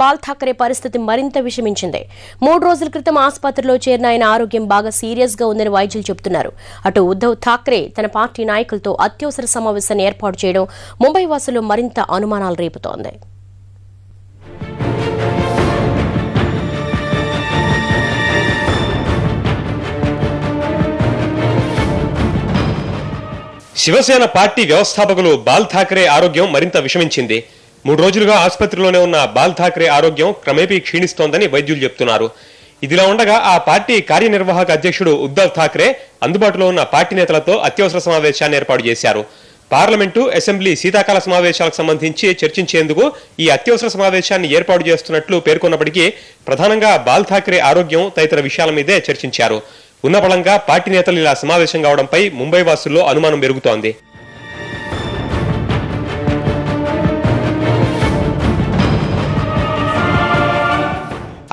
Ball Thackeray పరిస్థితి మరింత విషమించింది. 3 రోజుల క్రితం ఆసుపత్రిలో చేరిన ఆయన ఆరోగ్యం బాగా సీరియస్ గా ఉందని వైద్యులు చెబుతున్నారు. అటు ఉద్ధవ్ ఠాకరే తన పార్టీ నాయకులతో అత్యవసర సమావేశాన్ని ఏర్పాటు చేయడం ముంబై వాసుల్లో మరింత అనుమానాలు రేపుతోంది. శివసేన పార్టీ వ్యవస్థాపకులు బాల్ ఠాకరే ఆరోగ్యం మరింత విషమించింది. 3 రోజులుగా ఆసుపత్రిలోనే ఉన్న బాల్ ఠాకరే ఆరోగ్యం క్రమేపీ క్షీణిస్తోందని వైద్యులు చెబుతున్నారు. ఇదిలా ఉండగా ఆ పార్టీ కార్యనిర్వాహక అధ్యక్షుడు ఉద్ధవ్ ఠాకరే అందుబాటులో ఉన్న పార్టీ నేతలతో అత్యవసర సమావేశాన్ని ఏర్పాటు చేశారు. పార్లమెంటు, అసెంబ్లీ శీతాకాల సమావేశాలకు సంబంధించి చర్చించేందుకు ఈ అత్యవసర సమావేశాన్ని ఏర్పాటు చేస్తున్నట్లు పేర్కొన్నప్పటికీ ప్రధానంగా బాల్ ఠాకరే ఆరోగ్యం తదితర విషయాల మీదే చర్చించారు. ఉన్నపళంగా పార్టీ నేతలు ఇలా సమావేశం కావడంపై ముంబై వాసుల్లో అనుమానం పెరుగుతోంది.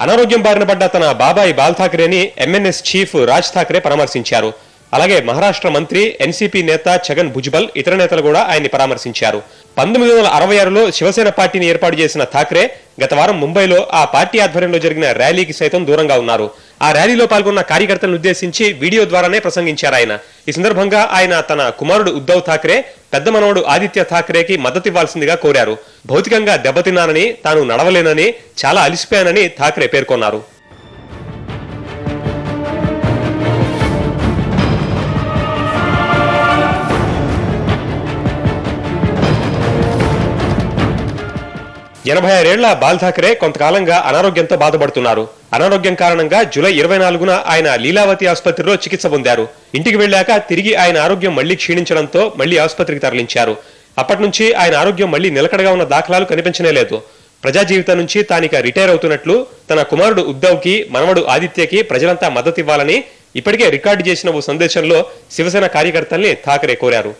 అనారోగ్యం బారిన పడ్డ తన బాబాయ్ బాల్ ఠాకరేని ఎంఎన్ఎస్ చీఫ్ రాజ్ ఠాకరే పరామర్శించారు. అలాగే మహారాష్ట్ర మంత్రి, ఎన్సీపీ నేత ఛగన్ భుజ్బల్ ఇతర నేతలు కూడా ఆయన్ని పరామర్శించారు. 1966లో శివసేన పార్టీని ఏర్పాటు చేసిన ఠాకరే గత వారం ముంబైలో ఆ పార్టీ ఆధ్వర్యంలో జరిగిన ర్యాలీకి సైతం దూరంగా ఉన్నారు. ఆ ర్యాలీలో పాల్గొన్న కార్యకర్తలను ఉద్దేశించి వీడియో ద్వారానే ప్రసంగించారు ఆయన. ఈ సందర్భంగా ఆయన తన కుమారుడు ఉద్ధవ్ ఠాకరే, పెద్ద మనవడు ఆదిత్య ఠాకరేకి మద్దతు ఇవ్వాల్సిందిగా కోరారు. భౌతికంగా దెబ్బతిన్నానని, తాను నడవలేనని, చాలా అలిసిపోయానని ఠాకరే పేర్కొన్నారు. ఎనభై 86 ఏళ్ల బాల్ ఠాకరే కొంతకాలంగా అనారోగ్యంతో బాధపడుతున్నారు. అనారోగ్యం కారణంగా జూలై 24న ఆయన లీలావతి ఆసుపత్రిలో చికిత్స పొందారు. ఇంటికి వెళ్లాక తిరిగి ఆయన ఆరోగ్యం మళ్లీ క్షీణించడంతో మళ్లీ ఆసుపత్రికి తరలించారు. అప్పటి నుంచి ఆయన ఆరోగ్యం మళ్లీ నిలకడగా ఉన్న దాఖలాలు కనిపించనే లేదు. ప్రజా జీవితం నుంచి తానిక రిటైర్ అవుతున్నట్లు తన కుమారుడు ఉద్ధవ్ కి, మనవడు ఆదిత్యకి ప్రజలంతా మద్దతు ఇవ్వాలని ఇప్పటికే రికార్డు చేసిన ఓ సందేశంలో శివసేన కార్యకర్తల్ని ఠాకరే కోరారు.